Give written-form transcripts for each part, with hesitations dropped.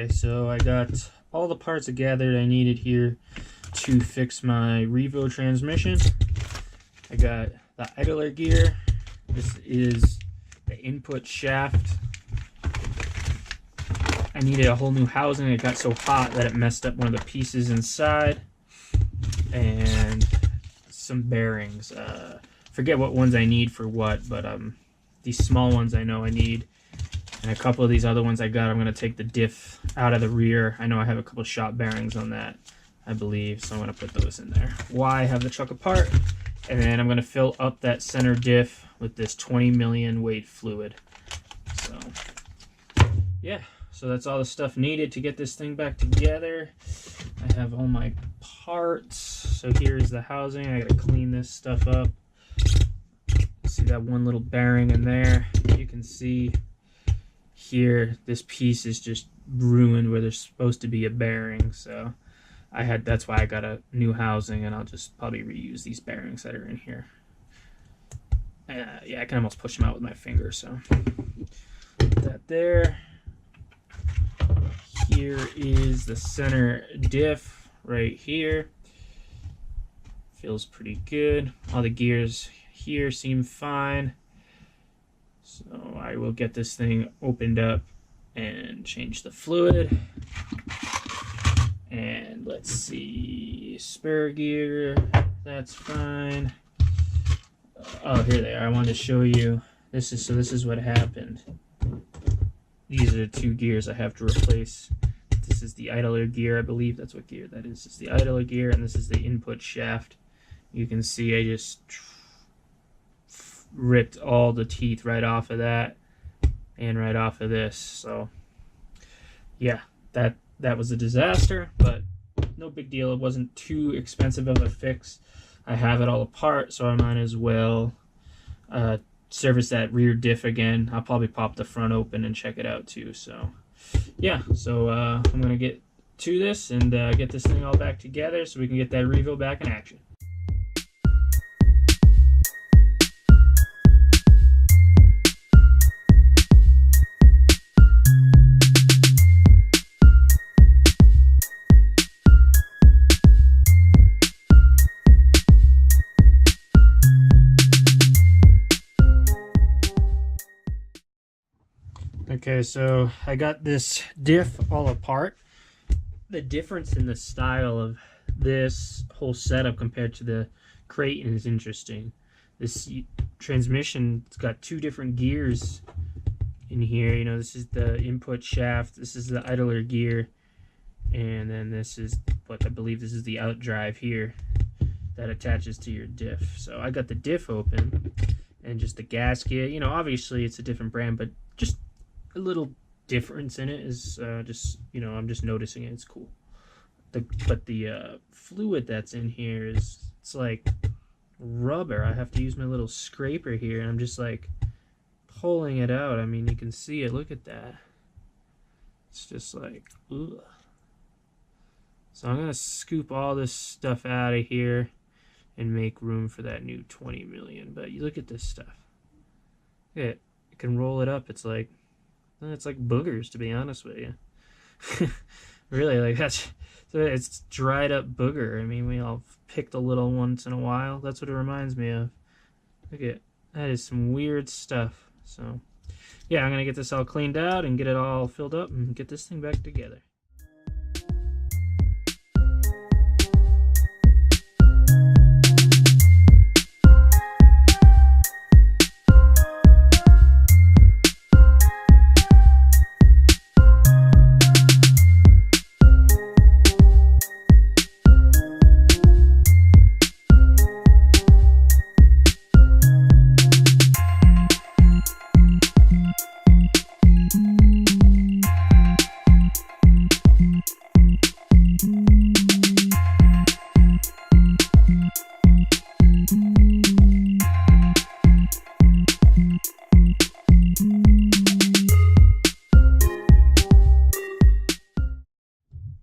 Okay, so I got all the parts gathered I needed here to fix my Revo transmission. I got the idler gear. This is the input shaft. I needed a whole new housing. It got so hot that it messed up one of the pieces inside. And some bearings. Forget what ones I need for what, but these small ones I know I need. And a couple of these other ones I got, I'm going to take the diff out of the rear. I know I have a couple of shop bearings on that, I believe, so I'm going to put those in there. Why have the truck apart? And then I'm going to fill up that center diff with this 20 million weight fluid. So, yeah. So that's all the stuff needed to get this thing back together. I have all my parts. So here's the housing. I got to clean this stuff up. See that one little bearing in there? You can see here, this piece is just ruined where there's supposed to be a bearing, so that's why I got a new housing, and I'll just probably reuse these bearings that are in here. Yeah, I can almost push them out with my finger, so put that there. Here is the center diff right here. Feels pretty good. All the gears here seem fine. So I will get this thing opened up and change the fluid. And let's see, spare gear, that's fine. Oh, here they are. I wanted to show you. This is what happened. These are the two gears I have to replace. This is the idler gear, I believe that's what gear that is. It's the idler gear, and this is the input shaft. You can see I just ripped all the teeth right off of that and right off of this. So yeah, that was a disaster, but no big deal. It wasn't too expensive of a fix. I have it all apart, so I might as well service that rear diff again. I'll probably pop the front open and check it out too. So yeah, so I'm gonna get to this and get this thing all back together so we can get that Revo back in action. Okay, so I got this diff all apart. The difference in the style of this whole setup compared to the Creighton is interesting. This transmission's got two different gears in here. You know, this is the input shaft, this is the idler gear, and then this is what I believe this is the out drive here that attaches to your diff. So I got the diff open and just the gasket. You know, obviously it's a different brand, but just a little difference in it is just, you know, I'm just noticing it. It's cool. But the fluid that's in here it's like rubber. I have to use my little scraper here, and I'm just like pulling it out. I mean, you can see it. Look at that. It's just like, ugh. So I'm gonna scoop all this stuff out of here and make room for that new 20 million. But you look at this stuff. Look at it. You can roll it up. It's like boogers, to be honest with you. Really, like it's dried up booger. I mean, we all picked a little once in a while. That's what it reminds me of. Look at that, is some weird stuff. So yeah, I'm gonna get this all cleaned out and get it all filled up and get this thing back together.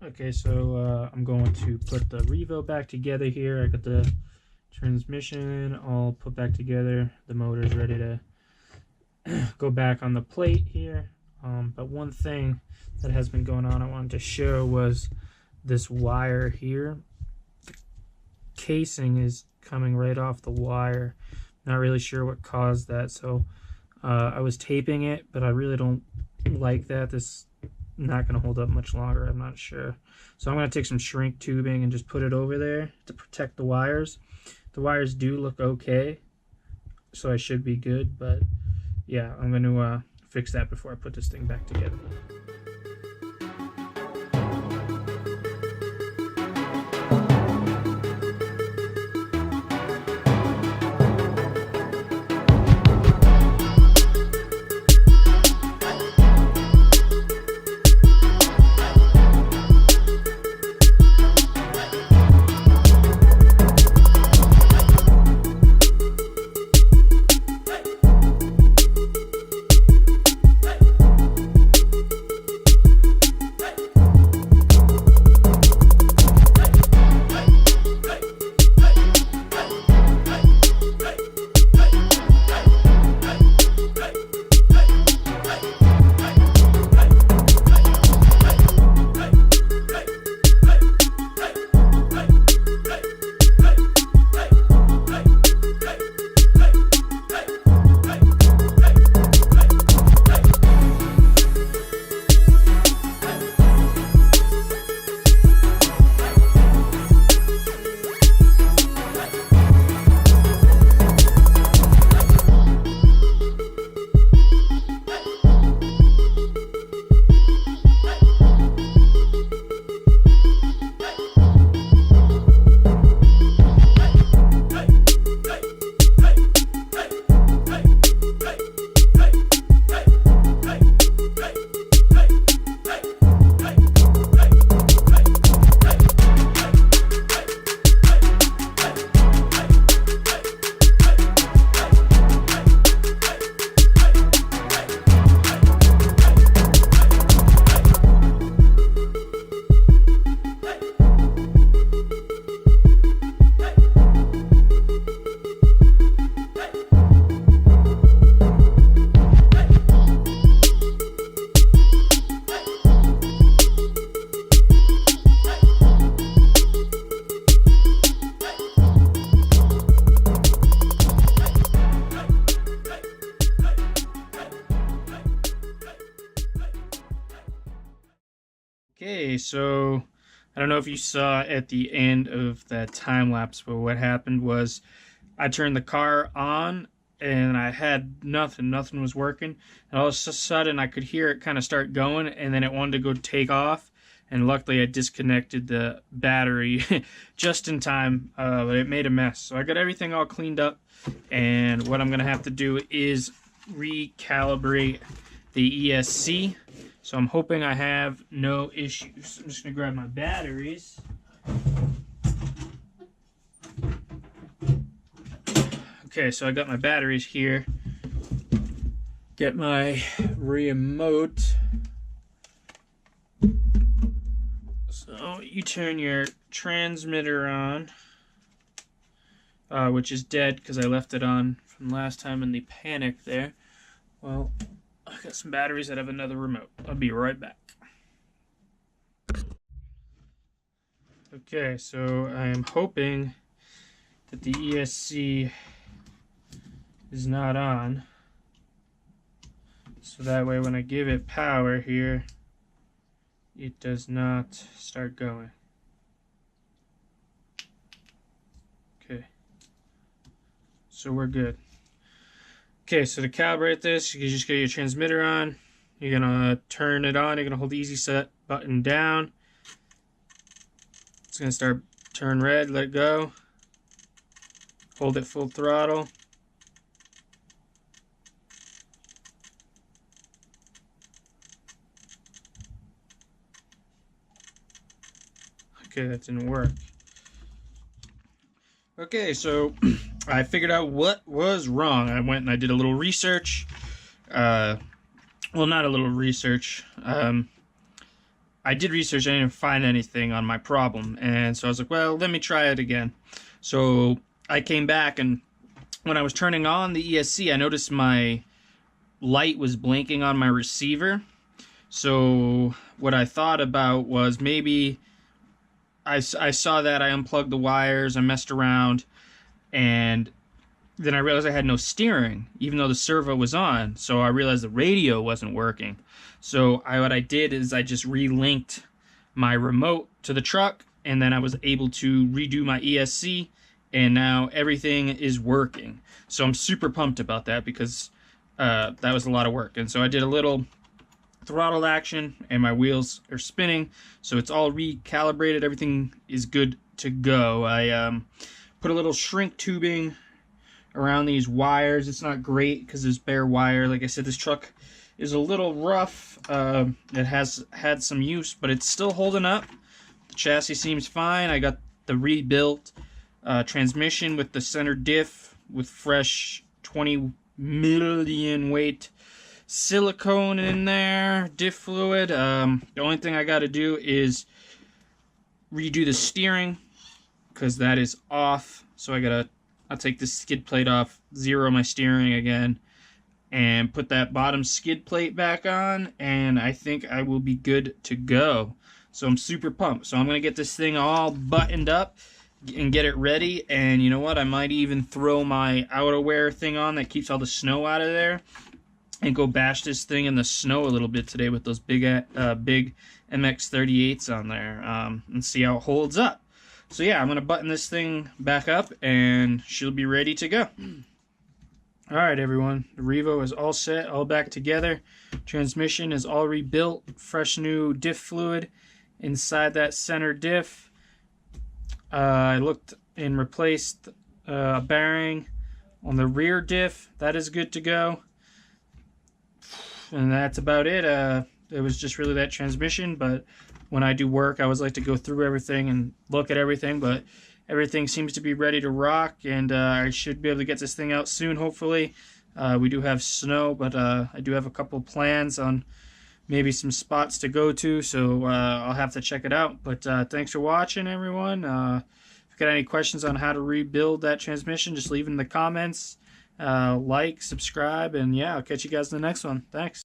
Okay, so I'm going to put the Revo back together here. I got the transmission all put back together. The motor's ready to go back on the plate here. But one thing that has been going on I wanted to show was this wire here. The casing is coming right off the wire. Not really sure what caused that, so I was taping it, but I really don't like that. This is not going to hold up much longer, I'm not sure. So I'm going to take some shrink tubing and just put it over there to protect the wires. The wires do look okay, so I should be good, but yeah, I'm going to fix that before I put this thing back together. Okay, so I don't know if you saw at the end of that time lapse, but what happened was I turned the car on and I had nothing was working, and all of a sudden I could hear it kind of start going, and then it wanted to go take off, and luckily I disconnected the battery just in time, but it made a mess. So I got everything all cleaned up, and what I'm gonna have to do is recalibrate the ESC. So I'm hoping I have no issues. I'm just gonna grab my batteries. Okay, so I got my batteries here. Get my remote. So you turn your transmitter on, which is dead because I left it on from last time in the panic there. Well, I got some batteries that have another remote. I'll be right back. Okay, so I am hoping that the ESC is not on, so that way when I give it power here, it does not start going. Okay, so we're good. Okay, so to calibrate this, you can just get your transmitter on. You're gonna turn it on. You're gonna hold the easy set button down. It's gonna start turn red. Let it go. Hold it full throttle. Okay, that didn't work. Okay, so I figured out what was wrong. I went and I did a little research. Well, not a little research. I did research. I didn't find anything on my problem. And so I was like, well, let me try it again. So I came back, and when I was turning on the ESC, I noticed my light was blinking on my receiver. So what I thought about was maybe I saw that, I unplugged the wires, I messed around, and then I realized I had no steering, even though the servo was on. So I realized the radio wasn't working. So what I did is I just relinked my remote to the truck, and then I was able to redo my ESC, and now everything is working. So I'm super pumped about that, because that was a lot of work. And so I did a little throttle action, and my wheels are spinning, so it's all recalibrated. Everything is good to go. I put a little shrink tubing around these wires. It's not great because there's bare wire. Like I said, this truck is a little rough. It has had some use, but it's still holding up. The chassis seems fine. I got the rebuilt transmission with the center diff with fresh 20 million weight silicone in there, diff fluid. The only thing I got to do is redo the steering, because that is off. So I'll take this skid plate off, zero my steering again, and put that bottom skid plate back on, and I think I will be good to go. So I'm super pumped. So I'm going to get this thing all buttoned up and get it ready. And you know what? I might even throw my outerwear thing on that keeps all the snow out of there, and go bash this thing in the snow a little bit today with those big MX-38s on there, and see how it holds up. So yeah, I'm going to button this thing back up, and she'll be ready to go. Alright everyone, the Revo is all set, all back together. Transmission is all rebuilt, fresh new diff fluid inside that center diff. I looked and replaced a bearing on the rear diff. That is good to go. And that's about it. It was just really that transmission, but when I do work, I always like to go through everything and look at everything, but everything seems to be ready to rock, and I should be able to get this thing out soon, hopefully. We do have snow, but I do have a couple plans on maybe some spots to go to, so I'll have to check it out. But thanks for watching, everyone. If you got any questions on how to rebuild that transmission, just leave it in the comments. Like, subscribe, and yeah, I'll catch you guys in the next one. Thanks.